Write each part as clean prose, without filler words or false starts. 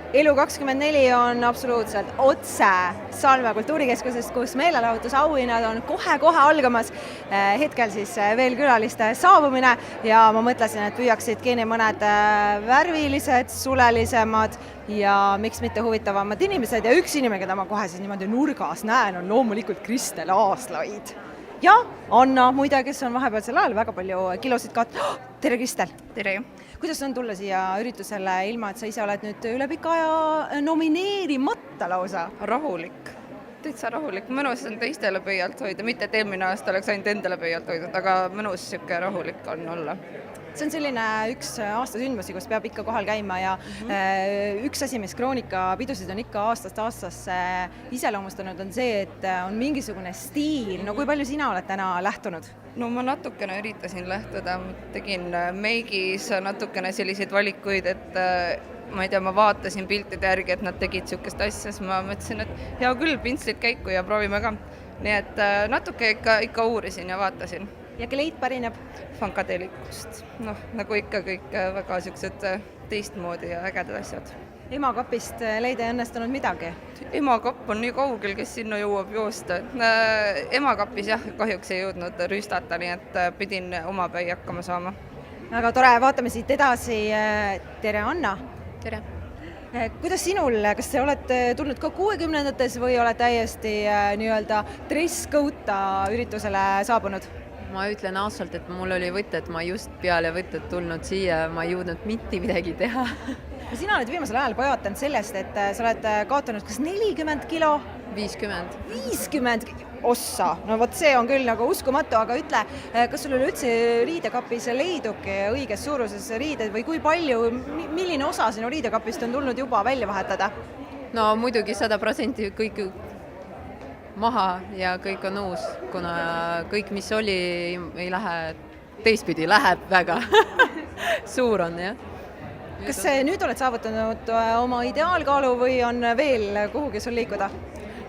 Elu24 on absoluutselt otse Salme kultuurikeskusest, kus meelelahutusauhinnad on kohe-kohe algamas. Hetkel siis veel külaliste saabumine ja ma mõtlesin, et püüaksid kinni mõned värvilised, sulelisemad ja miks mitte huvitavamad inimesed. Ja üks inimene, keda ma kohe siis niimoodi nurgas näen, on loomulikult Kristel Aaslaid. Ja Anna muide, kes on vahepealsel ajal väga palju kilosid Tere, Kristel! Tere! Kuidas on tulla siia üritusele ilma, et sa ise oled nüüd üle pika aja nomineerimata lausa? Rahulik. Täitsa rahulik. Mõnus on teistele pöialt hoida, mitte et eelmine aasta oleks ainult endale pöialt hoidnud, aga mõnus siuke rahulik on olla. See on selline üks aasta sündmusi, kus peab ikka kohal käima ja üks asi, mis Kroonika-pidusid on ikka aastast aastasse iseloomustanud, on see, et on mingisugune stiil. No kui palju sina oled täna lähtunud? No ma natukene üritasin lähtuda, tegin meigis natukene selliseid valikuid, et ma ei tea, ma vaatasin piltide järgi, et nad tegid siukest asja, siis ma mõtlesin, et hea küll, pintslid käiku ja proovime ka. Nii et natuke ikka uurisin ja vaatasin. Ja kleit pärineb? Funkadeelikust. Nagu ikka kõik väga siuksed teistmoodi ja ägedad asjad. Emakapist leida ei õnnestunud midagi? Emakapp on nii kaugel, kes sinna jõuab joosta. Emakapis jah, kahjuks ei jõudnud rüstata, nii et pidin omapäi hakkama saama. Väga tore, vaatame siit edasi. Tere, Anna! Tere! Kuidas sinul, kas sa oled tulnud ka 60-ndates või oled täiesti nii-öelda dress-code'ta üritusele saabunud? Ma ütlen ausalt, et mul oli võte, et ma just peale võtet tulnud siia, ma ei jõudnud mitte midagi teha. Sina oled viimasel ajal pajatanud sellest, et sa oled kaotanud kas 40 kilo? 50. 50 ossa! No vot see on küll nagu uskumatu, aga ütle, kas sul üldse riidekapis leidubki õiges suuruses riided või kui palju, milline osa sinu riidekapist on tulnud juba välja vahetada? No muidugi 100% kõik maha ja kõik on uus, kuna kõik, mis oli, ei lähe teistpidi, läheb väga suur on, jah. Kas nüüd oled saavutanud oma ideaalkaalu või on veel kuhugi sul liikuda?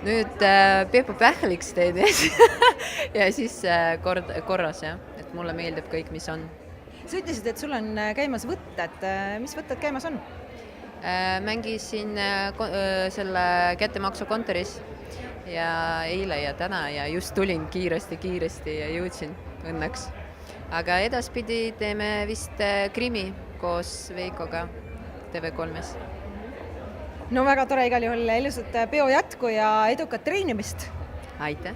Nüüd Peepu pähliks teed ja siis korras, jah, et mulle meeldib kõik, mis on. Sa ütlesid, et sul on käimas võtted. Mis võtted käimas on? Mängisin selle kättemaksu kontoris ja eile ja täna ja just tulin kiiresti ja jõudsin õnneks. Aga edaspidi teeme vist krimi koos Veikoga TV3-s. No väga tore igal juhul, ilusat peo jätku ja edukat treenimist! Aitäh!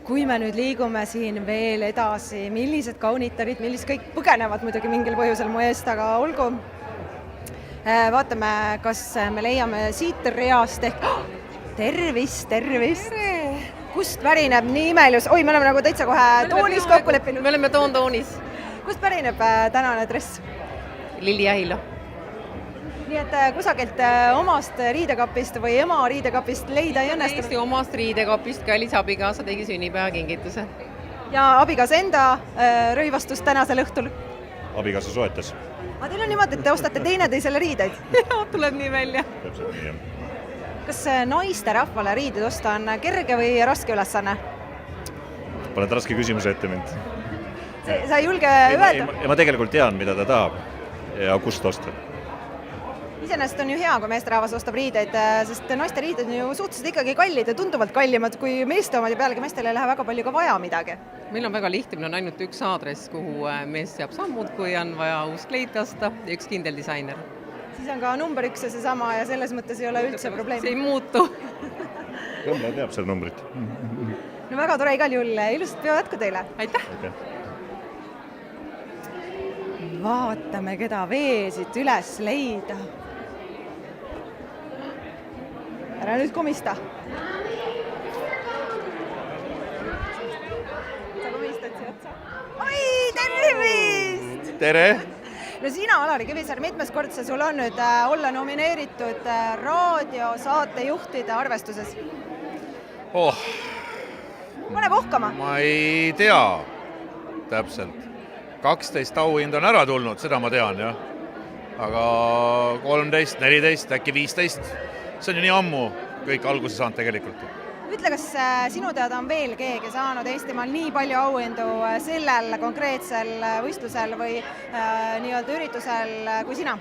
Kui me nüüd liigume siin veel edasi, millised kaunitarid, millised kõik põgenevad muidugi mingil põhjusel mu eest, aga olgu. Vaatame, kas me leiame siit reast ehk... Tervist! Tere! Kust pärineb nii imelus? Oi, me oleme nagu täitsa kohe toonis kokku leppinud. Me oleme toonis. Kust pärineb tänane dress? Lilli Ahilo. Nii et kusagilt omast riidekapist või ema riidekapist leida ei õnnestunud? Eesti omast riidekapist kallis abikaasa tegi sünnipäevakingituse. Ja abikaasa enda rõivastust tänasel õhtul? Abikaasa soetas. Aga teil on niimoodi, et te ostate teineteisele riideid? Tuleb nii välja. Täpselt nii, jah. Kas naiste rahvale riided osta on kerge või raske ülesanne? Paned raske küsimuse ette mind. Sa ei julge öelda? Ma tegelikult tean, mida ta tahab ja kust osta. Iseenesest on ju hea, kui meesterahvas ostab riideid, sest naiste riided on ju suhteliselt ikkagi kallid ja tunduvalt kallimad kui meeste omad ja pealegi meestel ei lähe väga palju ka vaja midagi. Meil on väga lihtne, meil on ainult üks aadress, kuhu mees seab sammud, kui on vaja uus kleit osta ja üks kindel disainer. Siis on ka number 1 ja seesama ja selles mõttes ei ole üldse probleem. See ei muutu. Kõmle teab seda numbrit. No väga tore igal juhul, ilusat peo jätku teile. Aitäh! Vaatame, keda veesid üles leida. Ära nüüd komista. Sa komistad siia otsa. Oi, tervist! Tere! No sina, Alari Kivisaar, mitmes kord sa sul on nüüd olla nomineeritud raadiosaatejuhtide arvestuses? Pane pohkama! Ma ei tea täpselt. 12 auhind on ära tulnud, seda ma tean, jah. Aga 13, 14, äkki 15. See on ju nii ammu kõik alguse saanud tegelikult. Ütle, kas sinu teada on veel keegi saanud Eestimaal nii palju auhindu sellel konkreetsel võistlusel või nii-öelda üritusel kui sina?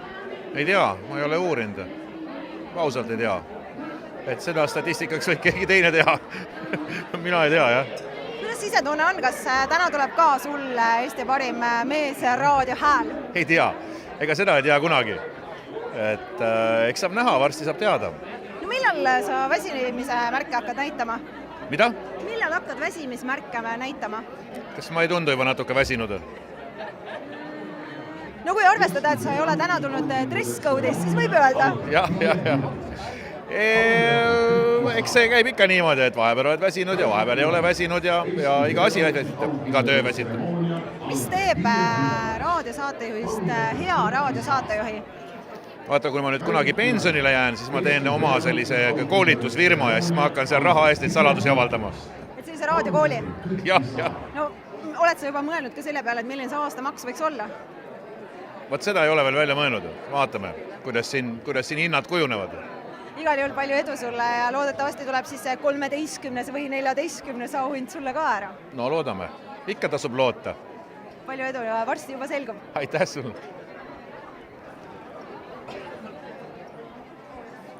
ei tea, ma ei ole uurinud. Ausalt ei tea. Et seda statistikaks võib keegi teine teha. Mina ei tea, jah. Kuidas sisetunne on, kas täna tuleb ka sulle Eesti parim mees raadio hääl? Ei tea, ega seda ei tea kunagi. Et eks saab näha, varsti saab teada. No millal sa väsimise märke hakkad näitama? Mida? Millal hakkad väsimismärke näitama? Kas ma ei tundu juba natuke väsinud? No kui arvestada, et sa ei ole täna tulnud dresscode'is, siis võib öelda. Jah. Eks see käib ikka niimoodi, et vahepeal oled väsinud ja vahepeal ei ole väsinud ja iga asi väsitab, iga töö väsitab. Mis teeb raadiosaatejuhist hea raadiosaatejuhi? Vaata, kui ma nüüd kunagi pensionile jään, siis ma teen oma sellise koolitusfirma ja siis ma hakkan seal raha eest neid saladusi avaldama. Et sellise raadiokooli? Jah. No oled sa juba mõelnud ka selle peale, et milline see aastamaks võiks olla? Vaat seda ei ole veel välja mõelnud. Vaatame, kuidas siin hinnad kujunevad. Igal juhul palju edu sulle ja loodetavasti tuleb siis 13. või 14. auhind sulle ka ära. No loodame. Ikka tasub loota. Palju edu ja varsti juba selgub. Aitäh sulle.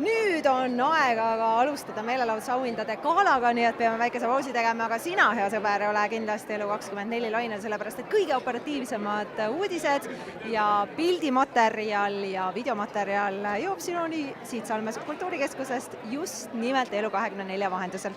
Nüüd on aeg aga alustada meelelahutusauhindade galaga, nii et peame väikese pausi tegema, aga sina, hea sõber, ole kindlasti Elu24 lainel, sellepärast et kõige operatiivsemad uudised ja pildimaterjal ja videomaterjal jõuab sinuni siit Salme Kultuurikeskusest just nimelt Elu24 vahendusel.